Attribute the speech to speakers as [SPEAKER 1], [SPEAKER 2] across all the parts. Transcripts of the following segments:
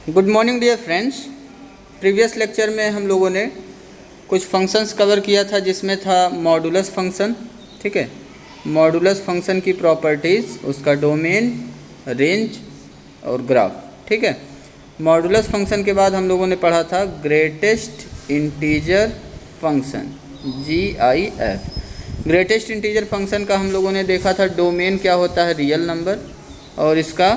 [SPEAKER 1] Good morning dear friends. Previous lecture में हम लोगों ने कुछ फंक्शंस कवर किया था जिसमें था मॉडुलस फंक्शन। ठीक है, मॉडुलस फंक्शन की प्रॉपर्टीज़, उसका डोमेन, रेंज और ग्राफ। ठीक है, मॉडुलस फंक्शन के बाद हम लोगों ने पढ़ा था greatest integer function, GIF। Greatest integer function का हम लोगों ने देखा था डोमेन क्या होता है, रियल नंबर, और इसका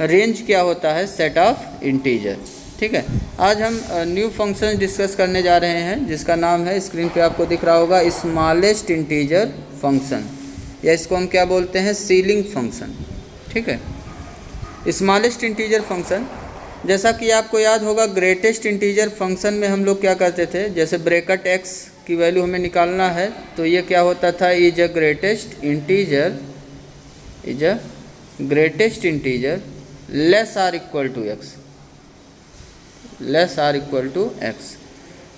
[SPEAKER 1] रेंज क्या होता है, सेट ऑफ इंटीजर। ठीक है, आज हम न्यू फंक्शन डिस्कस करने जा रहे हैं जिसका नाम है, स्क्रीन पे आपको दिख रहा होगा, स्मॉलेस्ट इंटीजर फंक्शन, या इसको हम क्या बोलते हैं, सीलिंग फंक्शन। ठीक है, स्मॉलेस्ट इंटीजर फंक्शन, जैसा कि आपको याद होगा ग्रेटेस्ट इंटीजर फंक्शन में हम लोग क्या करते थे, जैसे ब्रैकेट x की वैल्यू हमें निकालना है तो ये क्या होता था, is a greatest integer less or equal to x.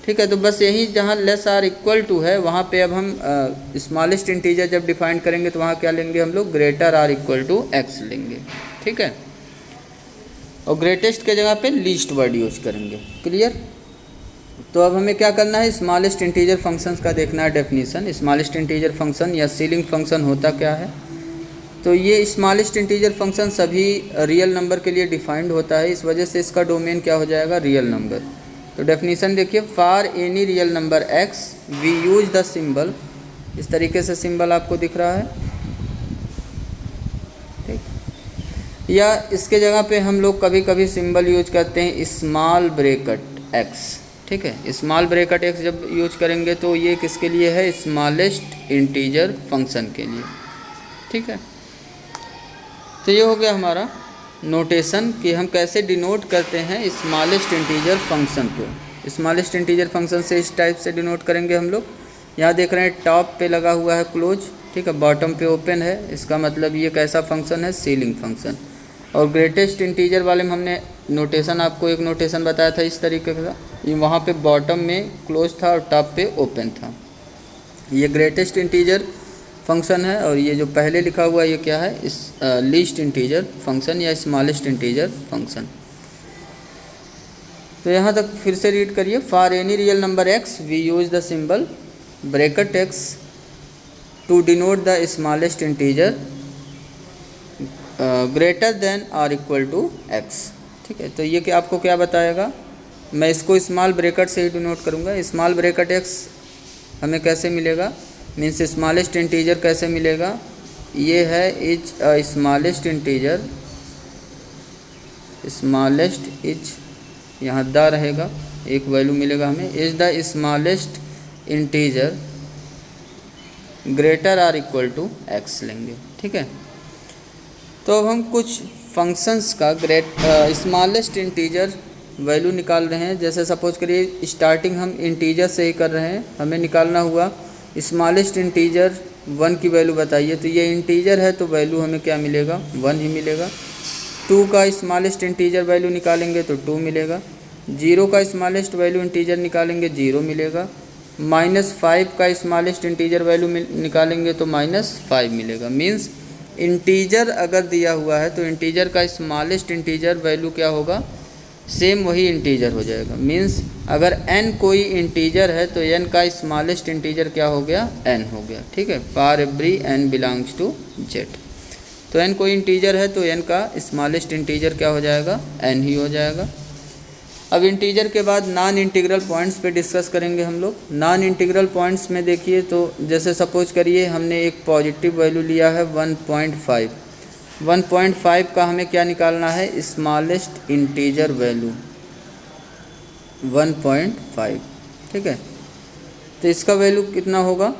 [SPEAKER 1] ठीक है, तो बस यही जहाँ लेस आर इक्वल टू है वहाँ पे अब हम स्मॉलेस्ट इंटीजर जब डिफाइन करेंगे तो वहाँ क्या लेंगे हम लोग, greater or equal to x लेंगे। ठीक है, और ग्रेटेस्ट के जगह पे लीस्ट वर्ड यूज करेंगे। क्लियर? तो अब हमें क्या करना है, स्मॉलेस्ट इंटीजर फंक्शंस का देखना है डेफिनेशन। स्मॉलेस्ट इंटीजर फंक्शन या सीलिंग फंक्शन होता क्या है, तो ये स्मॉलेस्ट इंटीजर फंक्शन सभी रियल नंबर के लिए डिफाइंड होता है, इस वजह से इसका डोमेन क्या हो जाएगा, रियल नंबर। तो डेफिनेशन देखिए, for any real number x we use the symbol, इस तरीके से सिंबल आपको दिख रहा है। ठीक, या इसके जगह पे हम लोग कभी कभी सिंबल यूज करते हैं स्मॉल ब्रैकेट x। ठीक है, स्मॉल ब्रैकेट x जब यूज करेंगे तो ये किसके लिए है, स्मॉलेस्ट इंटीजर फंक्शन के लिए। ठीक है, तो ये हो गया हमारा नोटेशन कि हम कैसे डिनोट करते हैं स्मॉलेस्ट इंटीजर फंक्शन को। स्मॉलेस्ट इंटीजर फंक्शन से इस टाइप से डिनोट करेंगे हम लोग। यहाँ देख रहे हैं टॉप पे लगा हुआ है क्लोज, ठीक है, बॉटम पे ओपन है, इसका मतलब ये कैसा फंक्शन है, सीलिंग फंक्शन। और ग्रेटेस्ट इंटीजर वाले में हमने नोटेशन, आपको एक नोटेशन बताया था इस तरीके का, ये वहाँ पे बॉटम में क्लोज था और टॉप पे ओपन था। ये ग्रेटेस्ट इंटीजर फंक्शन है, और ये जो पहले लिखा हुआ ये क्या है, इस लीस्ट इंटीजर फंक्शन या स्मॉलेस्ट इंटीजर फंक्शन। तो यहाँ तक फिर से रीड करिए, for any real number x we use the symbol bracket x to denote the smallest integer greater than और इक्वल टू x। ठीक है, तो ये कि आपको क्या बताएगा, मैं इसको स्मॉल ब्रैकेट से ही डिनोट करूँगा। स्मॉल ब्रैकेट x हमें कैसे मिलेगा, मीन्स स्मॉलेस्ट इंटीजर कैसे मिलेगा, ये है is smallest integer, smallest is, यहाँ द रहेगा, एक वैल्यू मिलेगा हमें, is the smallest integer greater or equal to x लेंगे। ठीक है, तो अब हम कुछ फंक्शंस का स्मॉलेस्ट इंटीजर वैल्यू निकाल रहे हैं। जैसे सपोज करिए स्टार्टिंग हम इंटीजर से ही कर रहे हैं, हमें निकालना हुआ स्मॉलेस्ट इंटीजर 1 की वैल्यू बताइए, तो ये इंटीजर है तो वैल्यू हमें क्या मिलेगा, 1 ही मिलेगा। 2 का स्मॉलेस्ट इंटीजर वैल्यू निकालेंगे तो 2 मिलेगा। 0 का स्मॉलेस्ट वैल्यू इंटीजर निकालेंगे, 0 मिलेगा। -5 का स्मॉलेस्ट इंटीजर वैल्यू निकालेंगे तो -5 मिलेगा। मीन्स इंटीजर अगर दिया हुआ है तो इंटीजर का स्मॉलेस्ट इंटीजर वैल्यू क्या होगा, सेम वही इंटीजर हो जाएगा। मीन्स अगर n कोई इंटीजर है तो n का स्मॉलेस्ट इंटीजर क्या हो गया, n हो गया। ठीक है, for every n belongs to z, तो n कोई इंटीजर है तो n का स्मॉलेस्ट इंटीजर क्या हो जाएगा, n ही हो जाएगा। अब इंटीजर के बाद नॉन इंटीग्रल पॉइंट्स पे डिस्कस करेंगे हम लोग। नॉन इंटीग्रल पॉइंट्स में देखिए, तो जैसे सपोज करिए हमने एक पॉजिटिव वैल्यू लिया है 1.5, 1.5 का हमें क्या निकालना है, स्मॉलेस्ट इंटीजर वैल्यू 1.5। ठीक है, तो इसका वैल्यू कितना होगा,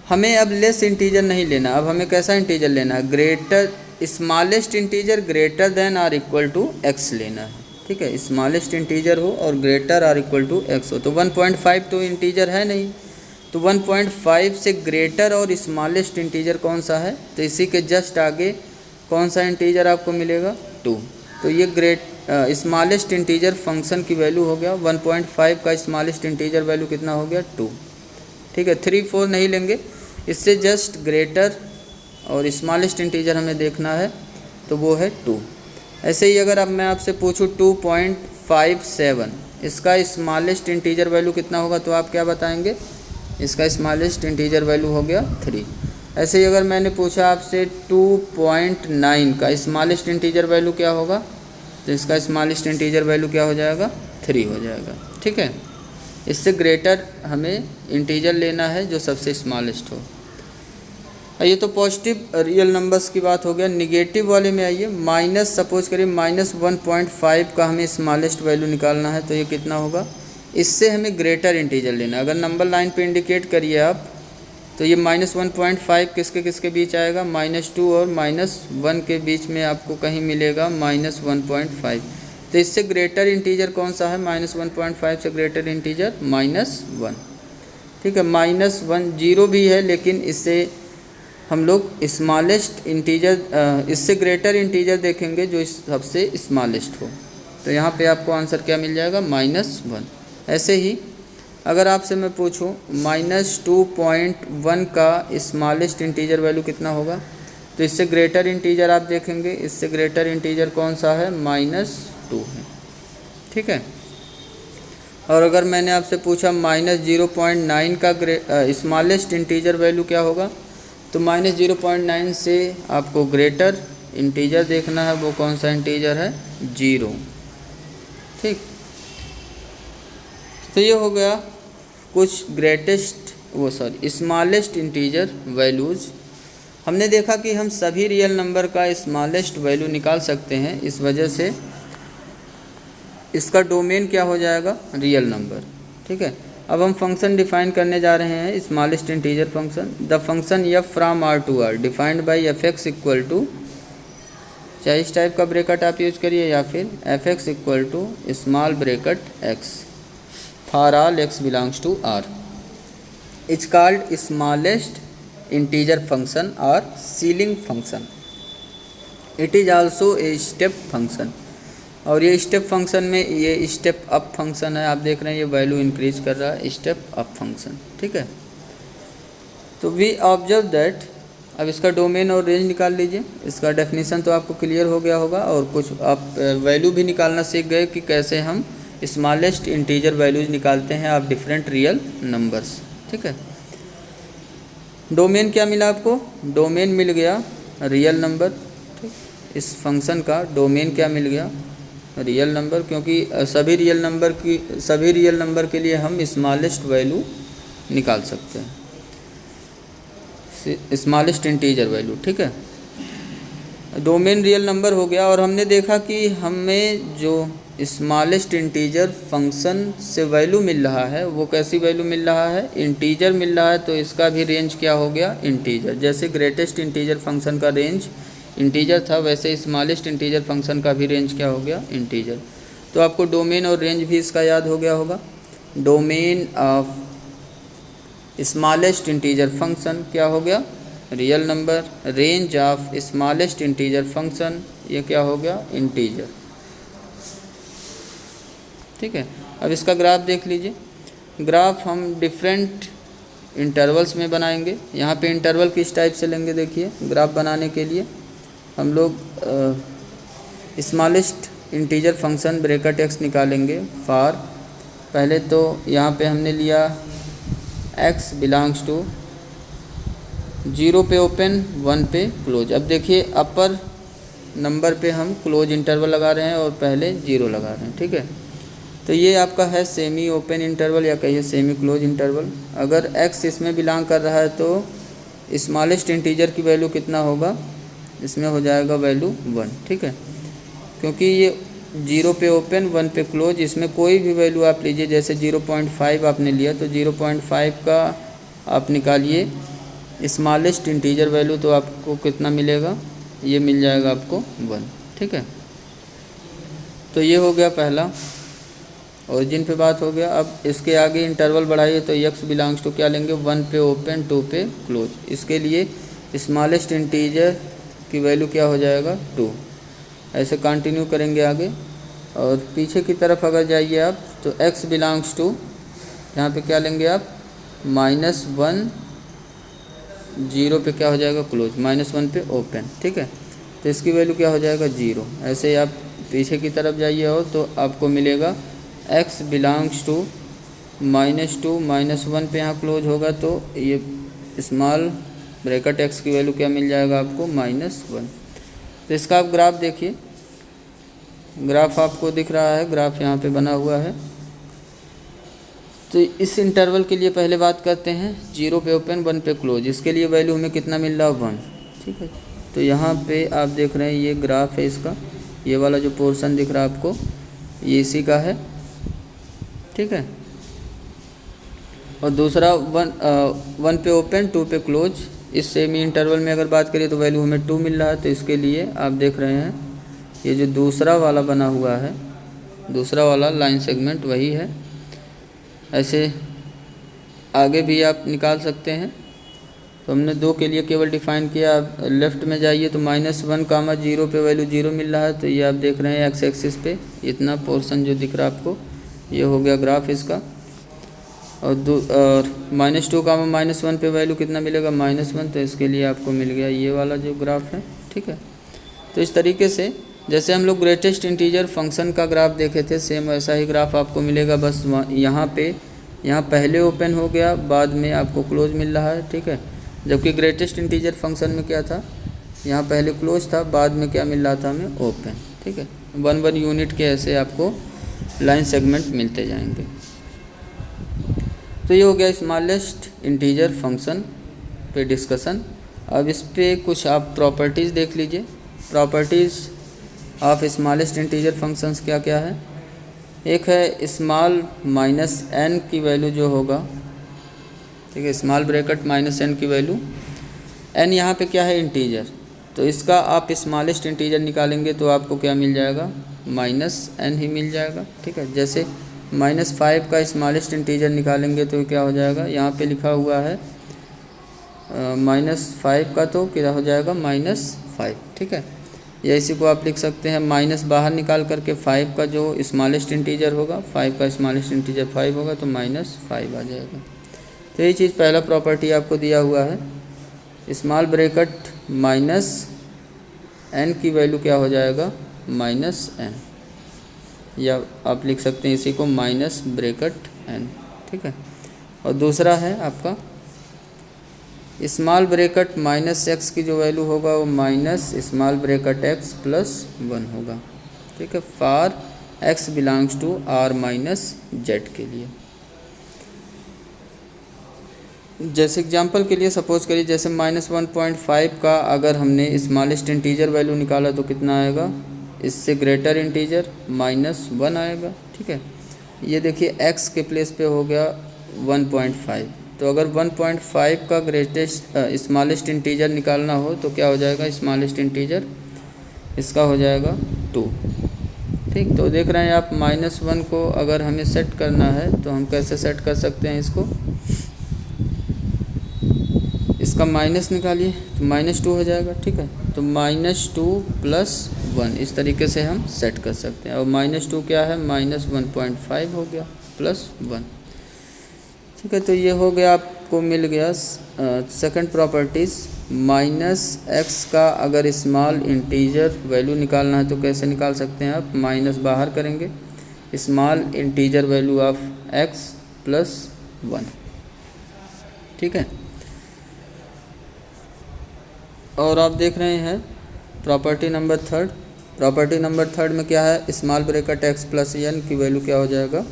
[SPEAKER 1] हमें अब लेस इंटीजर नहीं लेना, अब हमें कैसा इंटीजर लेना है, greater, smallest integer greater than और इक्वल टू एक्स लेना है। ठीक है, स्मॉलेस्ट इंटीजर हो और ग्रेटर और इक्वल टू एक्स हो। तो 1.5 तो इंटीजर है नहीं, तो 1.5 से ग्रेटर और स्मॉलेस्ट इंटीजर कौन सा है, तो इसी के जस्ट आगे कौन सा इंटीजर आपको मिलेगा, 2। तो ये स्मॉलेस्ट इंटीजर फंक्शन की वैल्यू हो गया 1.5 का स्मॉलेस्ट इंटीजर वैल्यू कितना हो गया, 2। ठीक है, 3, 4 नहीं लेंगे, इससे जस्ट ग्रेटर और स्मॉलेस्ट इंटीजर हमें देखना है, तो वो है 2। ऐसे ही अगर अब मैं आपसे पूछूँ 2.57, इसका स्मॉलेस्ट इंटीजर वैल्यू कितना होगा, तो आप क्या बताएंगे, इसका स्मॉलेस्ट इंटीजर वैल्यू हो गया 3। ऐसे ही अगर मैंने पूछा आपसे 2.9 का स्मॉलेस्ट इंटीजर वैल्यू क्या होगा, तो इसका स्मॉलेस्ट इंटीजर वैल्यू क्या हो जाएगा, 3 हो जाएगा। ठीक है, इससे ग्रेटर हमें इंटीजर लेना है जो सबसे स्मॉलेस्ट हो। ये तो पॉजिटिव रियल नंबर्स की बात हो गया। निगेटिव वाले में आइए, माइनस, सपोज करिए -1.5 का हमें स्मॉलेस्ट वैल्यू निकालना है, तो ये कितना होगा, इससे हमें ग्रेटर इंटीजर लेना है। अगर नंबर लाइन पे इंडिकेट करिए आप, तो ये -1.5 किसके किसके बीच आएगा, -2 और -1 के बीच में आपको कहीं मिलेगा -1.5। तो इससे ग्रेटर इंटीजर कौन सा है, -1.5 से ग्रेटर इंटीजर -1। ठीक है, -1 जीरो भी है, लेकिन इससे हम लोग स्मॉलेस्ट इंटीजर, इससे ग्रेटर इंटीजर देखेंगे जो सबसे स्मॉलेस्ट हो। तो यहाँ पे आपको आंसर क्या मिल जाएगा, -1। ऐसे ही अगर आपसे मैं पूछूं -2.1 का स्मॉलेस्ट इंटीजर वैल्यू कितना होगा, तो इससे ग्रेटर इंटीजर आप देखेंगे, इससे ग्रेटर इंटीजर कौन सा है, -2 है। ठीक है, और अगर मैंने आपसे पूछा -0.9 का स्मॉलेस्ट इंटीजर वैल्यू क्या होगा, तो -0.9 से आपको ग्रेटर इंटीजर देखना है, वो कौन सा इंटीजर है, 0। ठीक, तो ये हो गया कुछ स्मॉलेस्ट इंटीजर वैल्यूज़। हमने देखा कि हम सभी रियल नंबर का स्मॉलेस्ट वैल्यू निकाल सकते हैं, इस वजह से इसका डोमेन क्या हो जाएगा, रियल नंबर। ठीक है, अब हम फंक्शन डिफाइन करने जा रहे हैं, smallest integer function. The function f from r to r defined by f(x) equal to, चाहे इस टाइप का ब्रैकेट आप यूज करिए या फिर f(x) equal to small bracket x for all x belongs to r is called smallest integer function और ceiling function. It is also a step function, और ये स्टेप फंक्शन में ये स्टेप अप फंक्शन है, आप देख रहे हैं ये वैल्यू इंक्रीज कर रहा है, स्टेप अप फंक्शन। ठीक है, तो वी ऑब्जर्व दैट, अब इसका डोमेन और रेंज निकाल लीजिए। इसका डेफिनेशन तो आपको क्लियर हो गया होगा, और कुछ आप वैल्यू भी निकालना सीख गए कि कैसे हम स्मॉलेस्ट इंटीजर वैल्यूज निकालते हैं ऑफ डिफरेंट रियल नंबर्स। ठीक है, डोमेन क्या मिला आपको, डोमेन मिल गया रियल नंबर। ठीक, इस फंक्शन का डोमेन क्या मिल गया, रियल नंबर, क्योंकि सभी रियल नंबर के लिए हम स्मॉलेस्ट वैल्यू निकाल सकते हैं, स्मॉलेस्ट इंटीजर वैल्यू। ठीक है, डोमेन रियल नंबर हो गया, और हमने देखा कि हमें जो स्मॉलेस्ट इंटीजर फंक्शन से वैल्यू मिल रहा है वो कैसी वैल्यू मिल रहा है, इंटीजर मिल रहा है, तो इसका भी रेंज क्या हो गया, इंटीजर। जैसे ग्रेटेस्ट इंटीजर फंक्शन का रेंज इंटीजर था, वैसे स्मॉलेस्ट इंटीजर फंक्शन का भी रेंज क्या हो गया, इंटीजर। तो आपको डोमेन और रेंज भी इसका याद हो गया होगा। Domain of smallest integer function क्या हो गया, real number. Range of smallest integer function ये क्या हो गया, इंटीजर। ठीक है, अब इसका ग्राफ देख लीजिए। ग्राफ हम डिफरेंट इंटरवल्स में बनाएंगे। यहाँ पे इंटरवल किस टाइप से लेंगे, देखिए ग्राफ बनाने के लिए हम लोग smallest integer function bracket x निकालेंगे फॉर, पहले तो यहाँ पे हमने लिया x बिलोंग्स टू 0 पे ओपन 1 पे क्लोज। अब देखिए अपर नंबर पे हम क्लोज इंटरवल लगा रहे हैं और पहले 0 लगा रहे हैं। ठीक है, तो ये आपका है सेमी ओपन इंटरवल या कहिए सेमी क्लोज इंटरवल। अगर x इसमें बिलोंग कर रहा है तो स्मॉलेस्ट इंटीजर की वैल्यू कितना होगा, इसमें हो जाएगा वैल्यू 1। ठीक है, क्योंकि ये 0 पे ओपन 1 पे क्लोज, इसमें कोई भी वैल्यू आप लीजिए, जैसे 0.5 आपने लिया तो 0.5 का आप निकालिए स्मॉलेस्ट इंटीजर वैल्यू, तो आपको कितना मिलेगा, ये मिल जाएगा आपको 1। ठीक है, तो ये हो गया पहला, ओरिजिन पे बात हो गया। अब इसके आगे इंटरवल बढ़ाइए तो x बिलोंग्स टू क्या लेंगे, 1 पे ओपन 2 पे क्लोज। इसके लिए स्मॉलेस्ट इंटीजर की वैल्यू क्या हो जाएगा, 2। ऐसे कंटिन्यू करेंगे आगे, और पीछे की तरफ अगर जाइए आप तो x बिलोंग्स टू यहाँ पे क्या लेंगे आप, -1 0 पे क्या हो जाएगा, क्लोज, -1 पे ओपन। ठीक है, तो इसकी वैल्यू क्या हो जाएगा 0। ऐसे आप पीछे की तरफ जाइए और तो आपको मिलेगा x बिलोंग्स टू -2 -1 पे यहाँ क्लोज होगा तो ये स्मॉल ब्रैकेट x की वैल्यू क्या मिल जाएगा आपको -1। तो इसका आप ग्राफ देखिए, ग्राफ आपको दिख रहा है, ग्राफ यहाँ पे बना हुआ है। तो इस इंटरवल के लिए पहले बात करते हैं 0 पे ओपन 1 पे क्लोज, इसके लिए वैल्यू हमें कितना मिल रहा है 1, ठीक है। तो यहाँ पे आप देख रहे हैं ये ग्राफ है इसका, ये वाला जो पोर्शन दिख रहा है आपको ये इसी का है, ठीक है। और दूसरा 1 पे ओपन 2 पे क्लोज, इस सेम इंटरवल में अगर बात करें तो वैल्यू हमें 2 मिल रहा है। तो इसके लिए आप देख रहे हैं ये जो दूसरा वाला बना हुआ है, दूसरा वाला लाइन सेगमेंट वही है। ऐसे आगे भी आप निकाल सकते हैं। तो हमने 2 के लिए केवल डिफ़ाइन किया। आप लेफ़्ट में जाइए तो -1, 0 पे वैल्यू 0 मिल रहा है। तो ये आप देख रहे हैं एक्स एक्सिस पे इतना पोर्शन जो दिख रहा है आपको, ये हो गया ग्राफ इसका। और -2, -1 पे वैल्यू कितना मिलेगा -1, तो इसके लिए आपको मिल गया ये वाला जो ग्राफ है, ठीक है। तो इस तरीके से जैसे हम लोग ग्रेटेस्ट इंटीजर फंक्शन का ग्राफ देखे थे, सेम वैसा ही ग्राफ आपको मिलेगा। बस यहाँ पहले ओपन हो गया, बाद में आपको क्लोज मिल रहा है, ठीक है। जबकि ग्रेटेस्ट इंटीजर फंक्शन में क्या था, यहाँ पहले क्लोज था, बाद में क्या मिल रहा था हमें ओपन, ठीक है। 1 यूनिट के ऐसे आपको लाइन सेगमेंट मिलते जाएंगे। तो ये हो गया स्मॉलेस्ट इंटीजर फंक्शन पे डिस्कशन। अब इस पे कुछ आप प्रॉपर्टीज़ देख लीजिए। Properties of smallest integer functions क्या क्या है। एक है स्मॉल -n की वैल्यू जो होगा, ठीक है, स्मॉल ब्रैकेट -n की वैल्यू, n यहाँ पे क्या है इंटीजर, तो इसका आप स्मॉलेस्ट इंटीजर निकालेंगे तो आपको क्या मिल जाएगा -n ही मिल जाएगा, ठीक है। जैसे -5 का स्मॉलेस्ट इंटीजर निकालेंगे तो क्या हो जाएगा, यहाँ पे लिखा हुआ है -5 का, तो क्या हो जाएगा -5, ठीक है। या इसी को आप लिख सकते हैं माइनस बाहर निकाल करके 5 का जो स्मॉलेस्ट इंटीजर होगा, 5 का स्मॉलेस्ट इंटीजर 5 होगा तो -5 आ जाएगा। तो ये चीज़ पहला प्रॉपर्टी आपको दिया हुआ है। स्मॉल ब्रैकेट -n की वैल्यू क्या हो जाएगा -n, या आप लिख सकते हैं इसी को माइनस ब्रैकेट n, ठीक है। और दूसरा है आपका स्मॉल ब्रैकेट -x की जो वैल्यू होगा वो माइनस स्मॉल ब्रैकेट x +1 होगा, ठीक है, for x belongs to r-z के लिए। जैसे एग्जांपल के लिए सपोज करिए जैसे -1.5 का अगर हमने स्मॉलेस्ट इंटीजर वैल्यू निकाला तो कितना आएगा, इससे ग्रेटर इंटीजर -1 आएगा, ठीक है। ये देखिए x के प्लेस पे हो गया 1.5, तो अगर 1.5 का ग्रेटेस्ट स्मॉलेस्ट इंटीजर निकालना हो तो क्या हो जाएगा, स्मॉलेस्ट इंटीजर इसका हो जाएगा 2, ठीक। तो देख रहे हैं आप -1 को अगर हमें सेट करना है तो हम कैसे सेट कर सकते हैं इसको, इसका माइनस निकालिए तो -2 हो जाएगा, ठीक है। तो -2 + 1 इस तरीके से हम सेट कर सकते हैं। और -2 क्या है, -1.5 हो गया +1, ठीक है। तो ये हो गया, आपको मिल गया सेकंड प्रॉपर्टीज़। -x का अगर स्मॉल इंटीजर वैल्यू निकालना है तो कैसे निकाल सकते हैं आप, माइनस बाहर करेंगे, small integer value of x +1, ठीक है। और आप देख रहे हैं property number third. Property number third में क्या है, स्मॉल ब्रैकेट x + n की वैल्यू क्या हो जाएगा,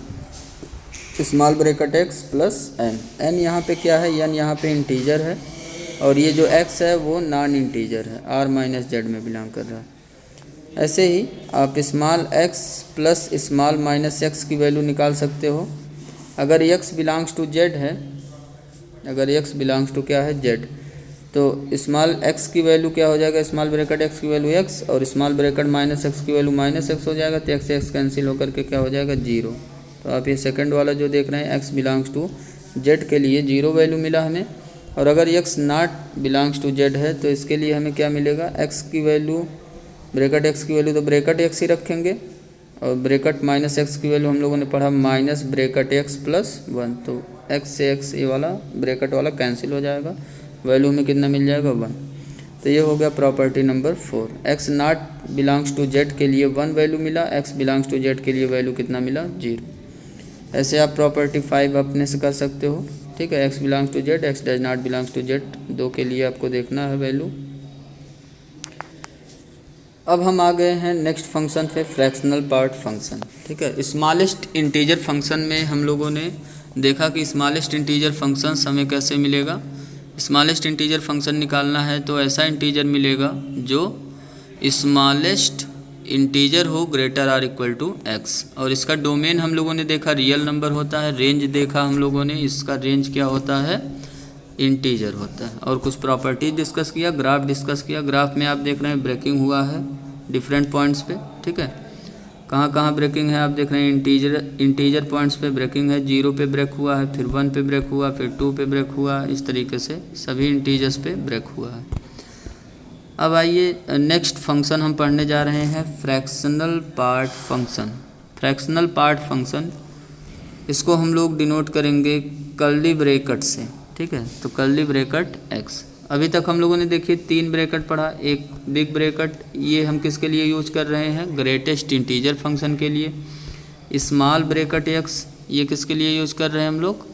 [SPEAKER 1] small bracket x + n। n यहाँ पे क्या है, n यहाँ पे इंटीजर है और ये जो x है वो नॉन इंटीजर है, r-z में बिलोंग कर रहा है। ऐसे ही आप small x plus small -x की वैल्यू निकाल सकते हो। अगर x बिलोंग्स टू z है, अगर x बिलोंग्स टू क्या है z, तो स्मॉल x की वैल्यू क्या हो जाएगा, स्मॉल ब्रैकेट x की वैल्यू x और स्मॉल ब्रैकेट -x की वैल्यू -x हो जाएगा। तो x से x कैंसिल होकर के क्या हो जाएगा 0। तो आप ये सेकंड वाला जो देख रहे हैं x बिलोंग्स टू z के लिए 0 वैल्यू मिला हमें। और अगर x not belongs to z है तो इसके लिए हमें क्या मिलेगा, x की वैल्यू ब्रैकेट x की वैल्यू तो ब्रैकेट x ही रखेंगे और ब्रैकेट -x की वैल्यू हम लोगों ने पढ़ा माइनस ब्रैकेट x +1। तो x से x ये वाला ब्रैकेट वाला कैंसिल हो जाएगा, वैल्यू में कितना मिल जाएगा 1। तो ये हो गया property number 4। X not belongs to z के लिए 1 वैल्यू मिला, एक्स बिलोंग्स टू जेड के लिए वैल्यू कितना मिला, 0। ऐसे आप प्रॉपर्टी 5 अपने से कर सकते हो, ठीक है। X belongs to z, x does not belongs to z, 2 के लिए आपको देखना है वैल्यू। अब हम आ गए हैं नेक्स्ट फंक्शन पे, फ्रैक्शनल पार्ट फंक्शन, ठीक है। स्मॉलेस्ट इंटीजर फंक्शन में हम लोगों ने देखा कि स्मॉलेस्ट इंटीजर फंक्शन हमें कैसे मिलेगा। स्मॉलेस्ट इंटीजर फंक्शन निकालना है तो ऐसा इंटीजर मिलेगा जो स्मॉलेस्ट इंटीजर हो greater or equal to x, और इसका डोमेन हम लोगों ने देखा रियल नंबर होता है, रेंज देखा हम लोगों ने, इसका रेंज क्या होता है, इंटीजर होता है, और कुछ प्रॉपर्टीज डिस्कस किया, ग्राफ डिस्कस किया। ग्राफ में आप देख रहे हैं ब्रेकिंग हुआ है डिफरेंट पॉइंट्स पे, ठीक है। कहाँ कहाँ ब्रेकिंग है आप देख रहे हैं, इंटीजर पॉइंट्स पे ब्रेकिंग है, 0 पे ब्रेक हुआ है, फिर 1 पे ब्रेक हुआ, फिर 2 पे ब्रेक हुआ, इस तरीके से सभी इंटीजर्स पे ब्रेक हुआ है। अब आइए नेक्स्ट फंक्शन हम पढ़ने जा रहे हैं, fractional part function. Fractional part function, इसको हम लोग डिनोट करेंगे कर्ली ब्रैकेट से, ठीक है। तो कर्ली ब्रैकेट एक्स, अभी तक हम लोगों ने देखिए 3 ब्रैकेट पढ़ा, एक बिग ब्रैकेट, ये हम किसके लिए यूज कर रहे हैं, ग्रेटेस्ट इंटीजर फंक्शन के लिए। स्मॉल ब्रैकेट एक्स, ये किसके लिए यूज कर रहे हैं हम लोग,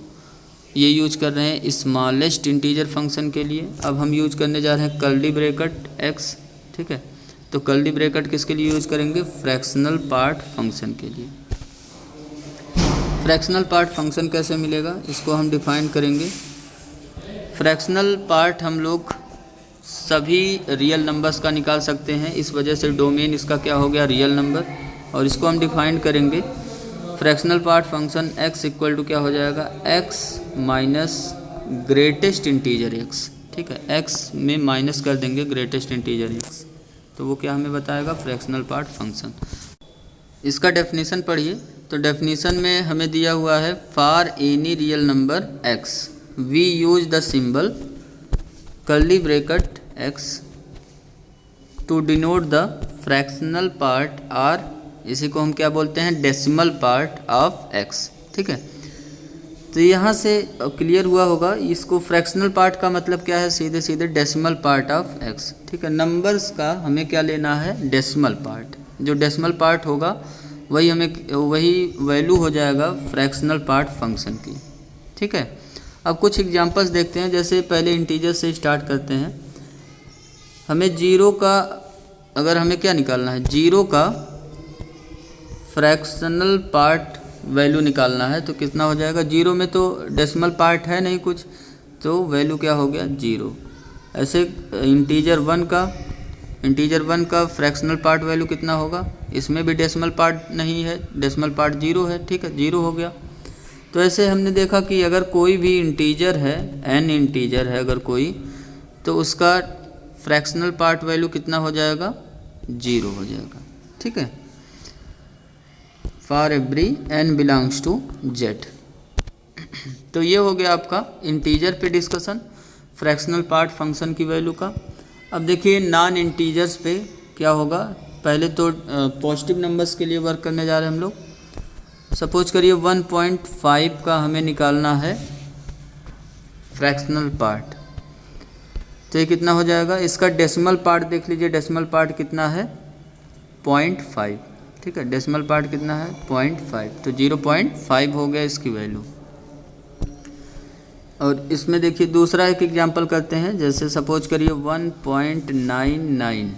[SPEAKER 1] ये यूज कर रहे हैं स्मॉलेस्ट इंटीजर फंक्शन के लिए। अब हम यूज करने जा रहे हैं कर्ली ब्रैकेट एक्स, ठीक है। तो कर्ली ब्रैकेट किसके लिए यूज करेंगे, फ्रैक्शनल पार्ट फंक्शन के लिए। फ्रैक्शनल पार्ट फंक्शन कैसे मिलेगा, इसको हम डिफाइन करेंगे। फ्रैक्शनल पार्ट हम लोग सभी रियल नंबर्स का निकाल सकते हैं, इस वजह से डोमेन इसका क्या हो गया, रियल नंबर, और इसको हम डिफाइन करेंगे। Fractional part function x equal to क्या हो जाएगा, x minus greatest integer x, ठीक है। x में माइनस कर देंगे ग्रेटेस्ट इंटीजर x, तो वो क्या हमें बताएगा, फ्रैक्शनल पार्ट फंक्शन। इसका डेफिनेशन पढ़िए, तो डेफिनेशन में हमें दिया हुआ है, for any real number x we use the symbol curly bracket x to denote the fractional part r, इसी को हम क्या बोलते हैं, डेसिमल पार्ट ऑफ x, ठीक है। तो यहाँ से क्लियर हुआ होगा, इसको फ्रैक्शनल पार्ट का मतलब क्या है, सीधे सीधे डेसिमल पार्ट ऑफ x, ठीक है। नंबर्स का हमें क्या लेना है, डेसिमल पार्ट, जो डेसिमल पार्ट होगा वही वैल्यू हो जाएगा फ्रैक्शनल पार्ट फंक्शन की, ठीक है। अब कुछ एग्जांपल्स देखते हैं, जैसे पहले इंटीजर से स्टार्ट करते हैं। हमें 0 का, अगर हमें क्या निकालना है, 0 का फ्रैक्शनल पार्ट वैल्यू निकालना है, तो कितना हो जाएगा, 0 में तो डेसिमल पार्ट है नहीं कुछ, तो वैल्यू क्या हो गया, 0। ऐसे इंटीजर 1 का फ्रैक्शनल पार्ट वैल्यू कितना होगा, इसमें भी डेसिमल पार्ट नहीं है, डेसिमल पार्ट 0 है, ठीक है, 0 हो गया। तो ऐसे हमने देखा कि अगर कोई भी इंटीजर है, n इंटीजर है अगर कोई, तो उसका फ्रैक्शनल पार्ट वैल्यू कितना हो जाएगा, 0 हो जाएगा, ठीक है। For every n belongs to z। तो ये हो गया आपका इंटीजर पे डिस्कशन, फ्रैक्शनल पार्ट फंक्शन की वैल्यू का। अब देखिए नॉन इंटीजर्स पे क्या होगा, पहले तो पॉजिटिव नंबर्स के लिए वर्क करने जा रहे हैं हम लोग। सपोज करिए 1.5 का हमें निकालना है फ्रैक्शनल पार्ट, तो ये कितना हो जाएगा, इसका डेसिमल पार्ट देख लीजिए, डेसिमल पार्ट कितना है, 0.5, ठीक है। डेसिमल पार्ट कितना है, 0.5, तो 0.5 हो गया इसकी वैल्यू। और इसमें देखिए दूसरा एक एग्जांपल करते हैं, जैसे सपोज करिए 1.99,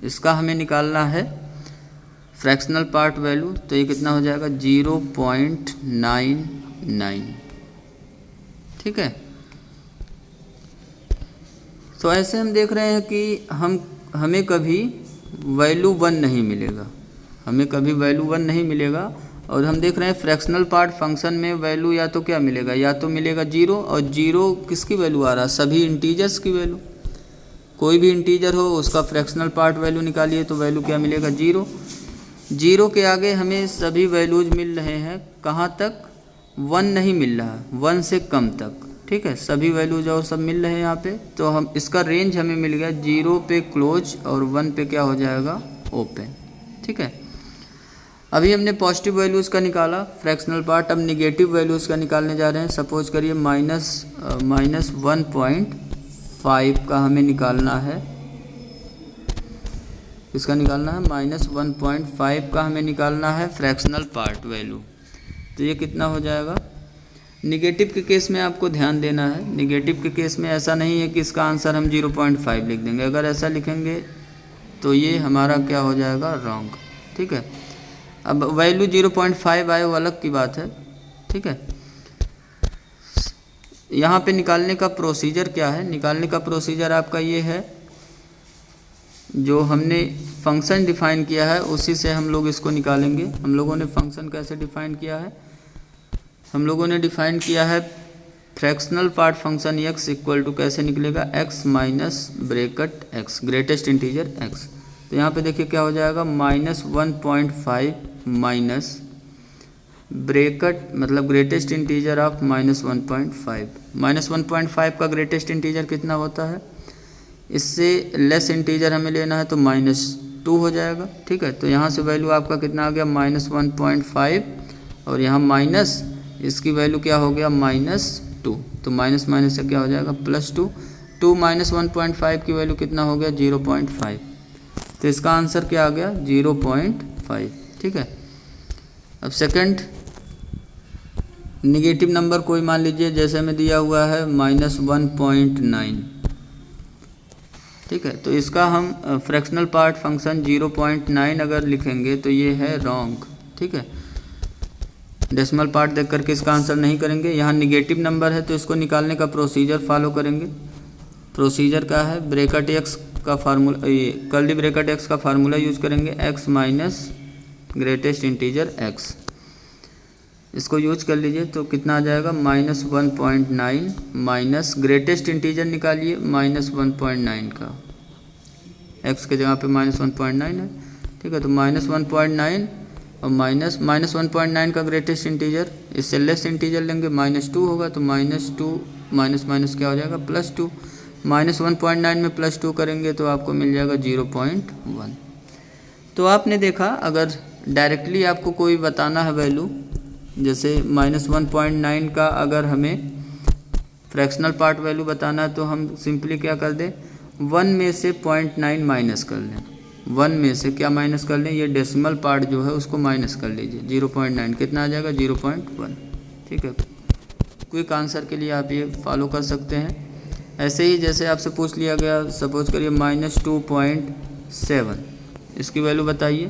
[SPEAKER 1] इसका हमें निकालना है फ्रैक्शनल पार्ट वैल्यू, तो ये कितना हो जाएगा, 0.99, ठीक है। तो ऐसे हम देख रहे हैं कि हमें कभी वैल्यू 1 नहीं मिलेगा, हमें कभी वैल्यू 1 नहीं मिलेगा। और हम देख रहे हैं फ्रैक्शनल पार्ट फंक्शन में वैल्यू या तो क्या मिलेगा, या तो मिलेगा 0, और 0 किसकी वैल्यू आ रहा है, सभी इंटीजर्स की वैल्यू। कोई भी इंटीजर हो उसका फ्रैक्शनल पार्ट वैल्यू निकालिए तो वैल्यू क्या मिलेगा, 0। 0 के आगे हमें सभी वैल्यूज मिल रहे हैं, कहाँ तक, 1 नहीं मिल रहा, 1 से कम तक, ठीक है। सभी वैल्यूज और सब मिल रहे हैं यहाँ पे, तो हम इसका रेंज हमें मिल गया 0 पे क्लोज और 1 पे क्या हो जाएगा, ओपन, ठीक है। अभी हमने पॉजिटिव वैल्यूज़ का निकाला फ्रैक्शनल पार्ट, अब निगेटिव वैल्यूज़ का निकालने जा रहे हैं। सपोज करिए -1.5 -1.5 का हमें निकालना है, इसका निकालना है -1.5 का हमें निकालना है फ्रैक्शनल पार्ट वैल्यू। तो ये कितना हो जाएगा। निगेटिव के केस में आपको ध्यान देना है, निगेटिव के केस में ऐसा नहीं है कि इसका आंसर हम 0.5 लिख देंगे, अगर ऐसा लिखेंगे तो ये हमारा क्या हो जाएगा, रॉन्ग। ठीक है, अब वैल्यू 0.5 आए वो अलग की बात है। ठीक है, यहाँ पे निकालने का प्रोसीजर क्या है, निकालने का प्रोसीजर आपका ये है, जो हमने फंक्शन डिफाइन किया है उसी से हम लोग इसको निकालेंगे। हम लोगों ने फंक्शन कैसे डिफाइन किया है, हम लोगों ने डिफाइन किया है fractional part function x equal to कैसे निकलेगा, x minus bracket x greatest integer x। तो यहाँ पे देखिए क्या हो जाएगा, -1.5 माइनस ब्रैकेट मतलब ग्रेटेस्ट इंटीजर ऑफ -1.5। -1.5 का ग्रेटेस्ट इंटीजर कितना होता है, इससे लेस इंटीजर हमें लेना है तो -2 हो जाएगा। ठीक है, तो यहाँ से वैल्यू आपका कितना आ गया, -1.5 और यहाँ माइनस इसकी वैल्यू क्या हो गया, -2। तो माइनस माइनस से क्या हो जाएगा, +2। 2 माइनस 1.5 की वैल्यू कितना हो गया, 0.5। तो इसका आंसर क्या आ गया, 0.5। ठीक है, अब सेकंड निगेटिव नंबर कोई मान लीजिए, जैसे हमें दिया हुआ है -1.9। ठीक है, तो इसका हम फ्रैक्शनल पार्ट फंक्शन 0.9 अगर लिखेंगे तो ये है रॉन्ग। ठीक है, डेसिमल पार्ट देख करके इसका आंसर नहीं करेंगे। यहाँ निगेटिव नंबर है तो इसको निकालने का प्रोसीजर फॉलो करेंगे। प्रोसीजर क्या है, ब्रैकेट एक्स का फार्मूला, कर्ली ब्रैकेट एक्स का फार्मूला यूज करेंगे, x minus greatest integer x। इसको यूज कर लीजिए तो कितना आ जाएगा, -1.9 माइनस ग्रेटेस्ट इंटीजर निकालिए -1.9 का, x के जगह पे -1.9 है। ठीक है, तो -1.9 और -1.9 का ग्रेटेस्ट इंटीजर, इससे लेस इंटीजर लेंगे -2 होगा, तो -2 माइनस माइनस क्या हो जाएगा, +2। -1.9 में +2 करेंगे तो आपको मिल जाएगा 0.1। तो आपने देखा, अगर डायरेक्टली आपको कोई बताना है वैल्यू, जैसे -1.9 का अगर हमें फ्रैक्शनल पार्ट वैल्यू बताना है तो हम सिंपली क्या कर दें, 1 में से 0.9 माइनस कर लें। 1 में से क्या माइनस कर लें, ये डेसिमल पार्ट जो है उसको माइनस कर लीजिए। 0.9 कितना आ जाएगा, 0.1। ठीक है, क्विक आंसर के लिए आप ये फॉलो कर सकते हैं। ऐसे ही जैसे आपसे पूछ लिया गया, सपोज करिए -2.7, इसकी वैल्यू बताइए,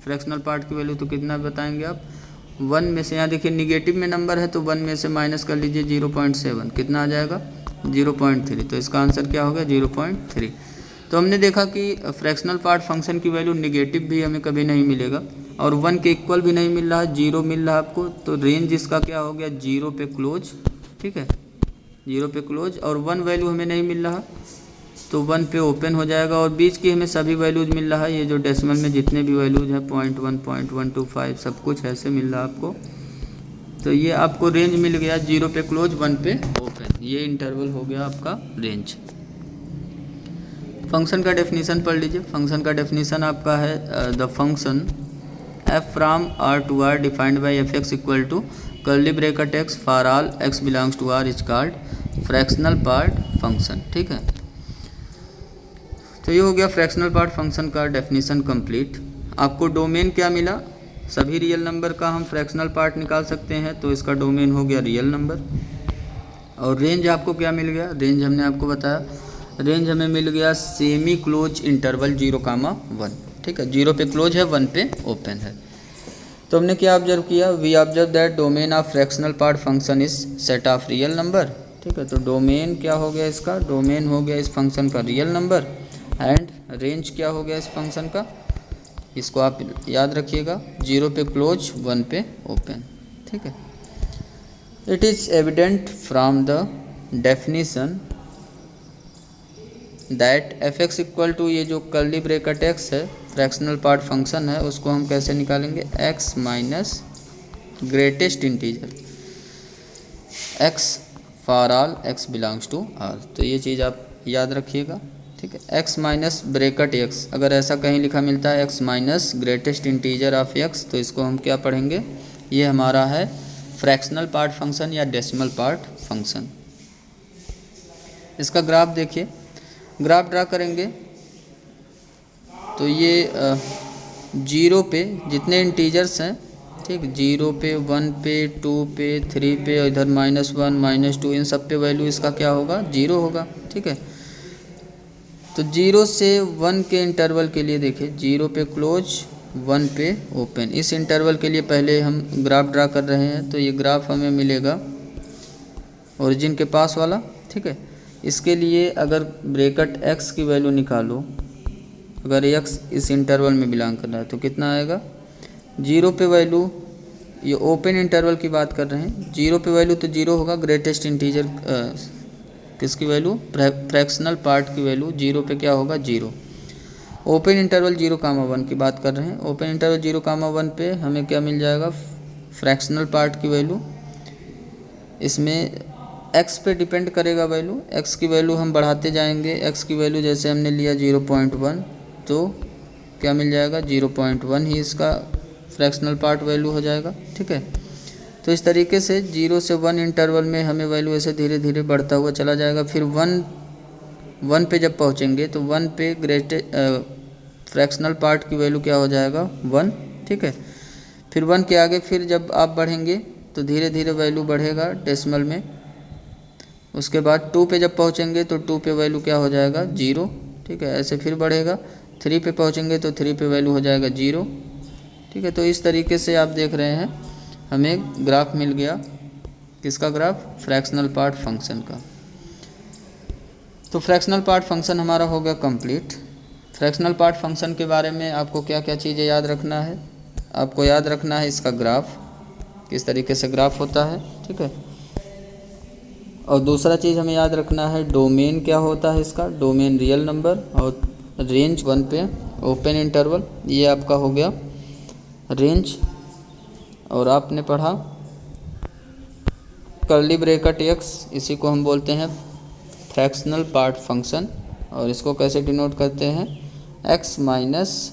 [SPEAKER 1] फ्रैक्शनल पार्ट की वैल्यू, तो कितना बताएंगे आप, 1 में से, यहाँ देखिए निगेटिव में नंबर है तो 1 में से माइनस कर लीजिए 0.7, कितना आ जाएगा, 0.3। तो इसका आंसर क्या हो गया, 0.3। तो हमने देखा कि फ्रैक्शनल पार्ट फंक्शन की वैल्यू निगेटिव भी हमें कभी नहीं मिलेगा और 1 के इक्वल भी नहीं मिल रहा है, 0 मिल रहा है आपको। तो रेंज इसका क्या हो गया, 0 पे क्लोज। ठीक है, 0 पे क्लोज, और 1 वैल्यू हमें नहीं मिल रहा तो 1 पे ओपन हो जाएगा, और बीच की हमें सभी वैल्यूज मिल रहा है। ये जो डेसिमल में जितने भी वैल्यूज हैं 0.1, 0.125 सब कुछ ऐसे मिल रहा है आपको। तो ये आपको रेंज मिल गया, 0 पे क्लोज 1 पे ओपन, ये इंटरवल हो गया आपका रेंज। फंक्शन का डेफिनेशन पढ़ लीजिए। फंक्शन का डेफिनेशन आपका है, the function f from r to r defined by fx equal to curly bracket x for all x belongs to r is called fractional part function. ठीक है, तो ये हो गया फ्रैक्शनल पार्ट फंक्शन का डेफिनेशन कंप्लीट। आपको domain क्या मिला, सभी रियल नंबर का हम फ्रैक्शनल पार्ट निकाल सकते हैं, तो इसका डोमेन हो गया रियल नंबर। और रेंज आपको क्या मिल गया, रेंज हमने आपको बताया, रेंज हमें मिल गया सेमी क्लोज इंटरवल 0,1। ठीक है, 0 पे क्लोज है, 1 पे ओपन है। तो हमने क्या ऑब्जर्व किया, we observe that domain of fractional part function is set of real number. ठीक है, तो डोमेन क्या हो गया इसका, डोमेन हो गया इस फंक्शन का रियल नंबर, एंड रेंज क्या हो गया इस फंक्शन का, इसको आप याद रखिएगा, 0 पे क्लोज 1 पे ओपन। ठीक है, it is evident from the definition that f x equal to, ये जो कर्ली ब्रैकेट एक्स है फ्रैक्शनल पार्ट फंक्शन है, उसको हम कैसे निकालेंगे, x minus greatest integer x for all x belongs to r। तो ये चीज़ आप याद रखिएगा। ठीक है, x माइनस ब्रैकेट x, अगर ऐसा कहीं लिखा मिलता है x minus greatest integer of x, तो इसको हम क्या पढ़ेंगे, ये हमारा है फ्रैक्शनल पार्ट फंक्शन या डेसिमल पार्ट फंक्शन। इसका ग्राफ देखिए, ग्राफ ड्रा करेंगे तो ये 0 पे जितने इंटीजर्स हैं, ठीक, 0 पे, 1 पे, 2 पे, 3 पे और इधर -1 -2 इन सब पे वैल्यू इसका क्या होगा, 0 होगा। ठीक है, तो 0 से 1 के इंटरवल के लिए देखिए 0 पे क्लोज 1 पे ओपन, इस इंटरवल के लिए पहले हम ग्राफ ड्रा कर रहे हैं। तो ये ग्राफ हमें मिलेगा ओरिजिन के पास वाला। ठीक है, इसके लिए अगर ब्रैकेट x की वैल्यू निकालो, अगर x इस इंटरवल में बिलोंग कर रहा है तो कितना आएगा, 0 पे वैल्यू, ये ओपन इंटरवल की बात कर रहे हैं, 0 पे वैल्यू तो 0 होगा, ग्रेटेस्ट इंटीजर किसकी वैल्यू, फ्रैक्शनल पार्ट की वैल्यू 0 पे क्या होगा, 0। ओपन इंटरवल 0,1 की बात कर रहे हैं, ओपन इंटरवल 0,1 पे हमें क्या मिल जाएगा, फ्रैक्शनल पार्ट की वैल्यू। इसमें x पे डिपेंड करेगा वैल्यू, x की वैल्यू हम बढ़ाते जाएंगे, x की वैल्यू जैसे हमने लिया 0.1 तो क्या मिल जाएगा, 0.1 ही इसका फ्रैक्शनल पार्ट वैल्यू हो जाएगा। ठीक है, तो इस तरीके से 0 से 1 इंटरवल में हमें वैल्यू ऐसे धीरे धीरे बढ़ता हुआ चला जाएगा। फिर 1 पे जब पहुँचेंगे तो 1 पे फ्रैक्शनल पार्ट की वैल्यू क्या हो जाएगा, 1। ठीक है, फिर 1 के आगे फिर जब आप बढ़ेंगे तो धीरे धीरे वैल्यू बढ़ेगा डेसिमल में। उसके बाद 2 पे जब पहुँचेंगे तो 2 पे वैल्यू क्या हो जाएगा, 0। ठीक है, ऐसे फिर बढ़ेगा, 3 पे पहुँचेंगे तो 3 पे वैल्यू हो जाएगा 0। ठीक है, तो इस तरीके से आप देख रहे हैं हमें ग्राफ मिल गया, किसका ग्राफ, फ्रैक्शनल पार्ट फंक्शन का। तो फ्रैक्शनल पार्ट फंक्शन हमारा हो गया कंप्लीट। फ्रैक्शनल पार्ट फंक्शन के बारे में आपको क्या क्या चीज़ें याद रखना है, आपको याद रखना है इसका ग्राफ, किस तरीके से ग्राफ होता है। ठीक है, और दूसरा चीज़ हमें याद रखना है डोमेन क्या होता है इसका, डोमेन रियल नंबर, और रेंज 1 पे ओपन इंटरवल, ये आपका हो गया रेंज। और आपने पढ़ा कर्ली ब्रैकेट x, इसी को हम बोलते हैं फ्रैक्शनल पार्ट फंक्शन, और इसको कैसे डिनोट करते हैं, x minus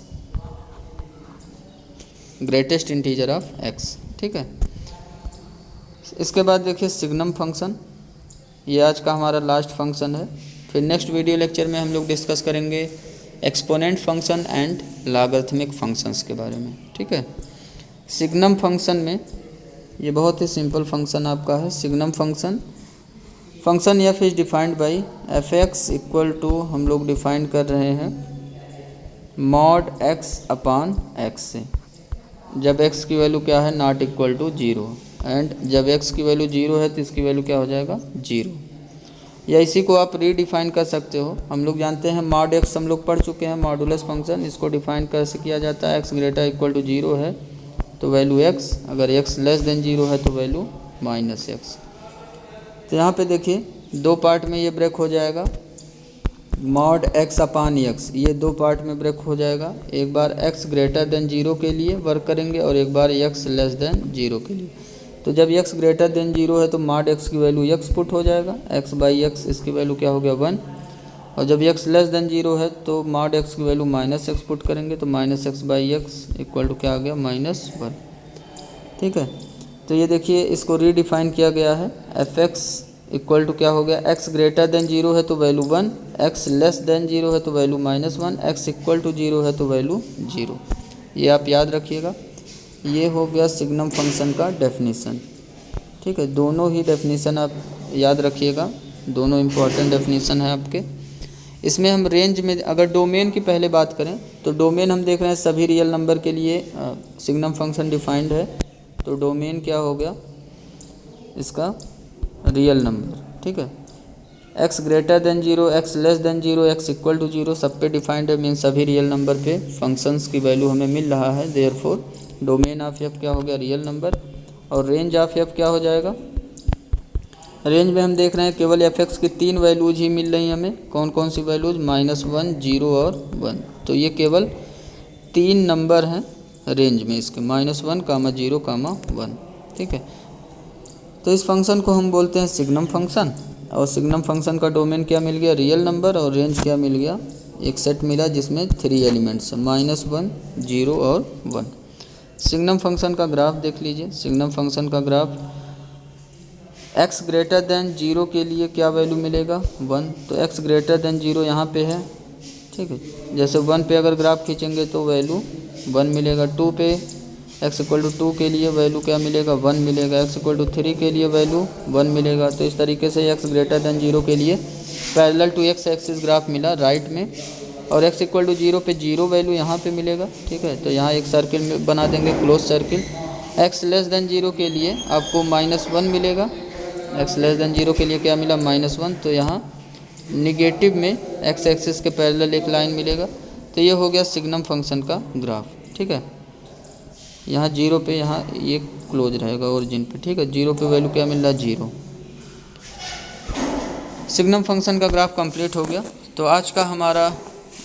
[SPEAKER 1] greatest integer of x। ठीक है, इसके बाद देखिए सिग्नम फंक्शन, ये आज का हमारा लास्ट फंक्शन है। फिर नेक्स्ट वीडियो लेक्चर में हम लोग डिस्कस करेंगे exponent function and logarithmic functions के बारे में। ठीक है, सिग्नम फंक्शन में ये बहुत ही सिंपल फंक्शन आपका है। Signum function f is defined by f x equal to, हम लोग डिफाइन कर रहे हैं मॉड x अपॉन x से, जब x की वैल्यू क्या है, नॉट इक्वल टू 0, एंड जब x की वैल्यू 0 है तो इसकी वैल्यू क्या हो जाएगा, 0। या इसी को आप रीडिफाइन कर सकते हो, हम लोग जानते हैं मॉड x हम लोग पढ़ चुके हैं, मॉडुलस फंक्शन, इसको डिफाइन कैसे किया जाता है, x ग्रेटर इक्वल टू 0 है तो वैल्यू x, अगर x लेस देन 0 है तो वैल्यू -x। तो यहाँ पे देखिए 2 पार्ट में ये ब्रेक हो जाएगा, मॉड x अपान x, ये 2 पार्ट में ब्रेक हो जाएगा। एक बार x ग्रेटर देन 0 के लिए वर्क करेंगे और एक बार x लेस देन 0 के लिए। तो जब x ग्रेटर देन 0 है तो मॉड x की वैल्यू x पुट हो जाएगा, x बाई x, इसकी वैल्यू क्या हो गया 1। और जब x लेस देन 0 है तो मॉड x की वैल्यू -x पुट करेंगे तो -x by x equal to क्या आ गया, -1। ठीक है, तो ये देखिए इसको रीडिफाइन किया गया है, एफ एक्स इक्वल टू क्या हो गया, x ग्रेटर देन 0 है तो वैल्यू 1, x लेस देन 0 है तो वैल्यू -1, x इक्वल टू 0 है तो वैल्यू 0। ये आप याद रखिएगा, ये हो गया सिग्नम फंक्शन का डेफिनीसन। ठीक है, दोनों ही डेफिनीसन आप याद रखिएगा, दोनों इम्पॉर्टेंट डेफिनीसन है आपके। इसमें हम रेंज में अगर डोमेन की पहले बात करें तो डोमेन हम देख रहे हैं सभी रियल नंबर के लिए सिग्नम फंक्शन डिफाइंड है। तो डोमेन क्या हो गया इसका, रियल नंबर। ठीक है, x greater than 0, x less than 0, x equal to 0 सब पे डिफाइंड है, मीन सभी रियल नंबर पे फंक्शंस की वैल्यू हमें मिल रहा है। देयरफॉर डोमेन ऑफ f क्या हो गया, रियल नंबर। और रेंज ऑफ f क्या हो जाएगा, रेंज में हम देख रहे हैं केवल एफ एक्स की 3 वैल्यूज ही मिल रही हैं हमें। कौन कौन सी वैल्यूज, -1, 0 और 1। तो ये केवल 3 नंबर हैं रेंज में इसके, -1, 0, 1। ठीक है, तो इस फंक्शन को हम बोलते हैं सिग्नम फंक्शन। और सिग्नम फंक्शन का डोमेन क्या मिल गया, रियल नंबर, और रेंज क्या मिल गया, एक सेट मिला जिसमें 3 एलिमेंट्स हैं, -1, 0 और 1। सिग्नम फंक्शन का ग्राफ देख लीजिए, सिग्नम फंक्शन का ग्राफ एक्स ग्रेटर देन 0 के लिए क्या वैल्यू मिलेगा 1, तो एक्स ग्रेटर देन 0 यहाँ पे है, ठीक है। जैसे 1 पे अगर ग्राफ खींचेंगे तो वैल्यू 1 मिलेगा, 2 पे x इक्वल टू 2 के लिए वैल्यू क्या मिलेगा 1 मिलेगा, x इक्वल टू 3 के लिए वैल्यू 1 मिलेगा। तो इस तरीके से x ग्रेटर देन 0 के लिए parallel to x axis graph मिला राइट में, और x इक्वल टू 0 पे 0 वैल्यू यहाँ पे मिलेगा, ठीक है। तो यहाँ एक सर्किल बना देंगे, close circle. x less than 0 के लिए आपको -1 मिलेगा, x लेस देन 0 के लिए क्या मिला -1, तो यहाँ निगेटिव में x एक्सिस के पैरेलल एक लाइन मिलेगा। तो ये हो गया सिग्नम फंक्शन का ग्राफ, ठीक है। यहाँ 0 पे यहाँ ये क्लोज रहेगा ओरिजिन पे, ठीक है। 0 पे वैल्यू क्या मिल रहा है 0। सिग्नम फंक्शन का ग्राफ कंप्लीट हो गया। तो आज का हमारा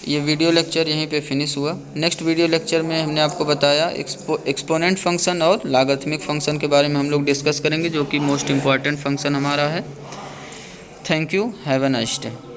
[SPEAKER 1] ये वीडियो लेक्चर यहीं पे फिनिश हुआ। नेक्स्ट वीडियो लेक्चर में हमने आपको बताया एक्सपोनेंट फंक्शन और लॉगरिथमिक फंक्शन के बारे में हम लोग डिस्कस करेंगे, जो कि मोस्ट इम्पॉर्टेंट फंक्शन हमारा है। Thank you, have a nice day.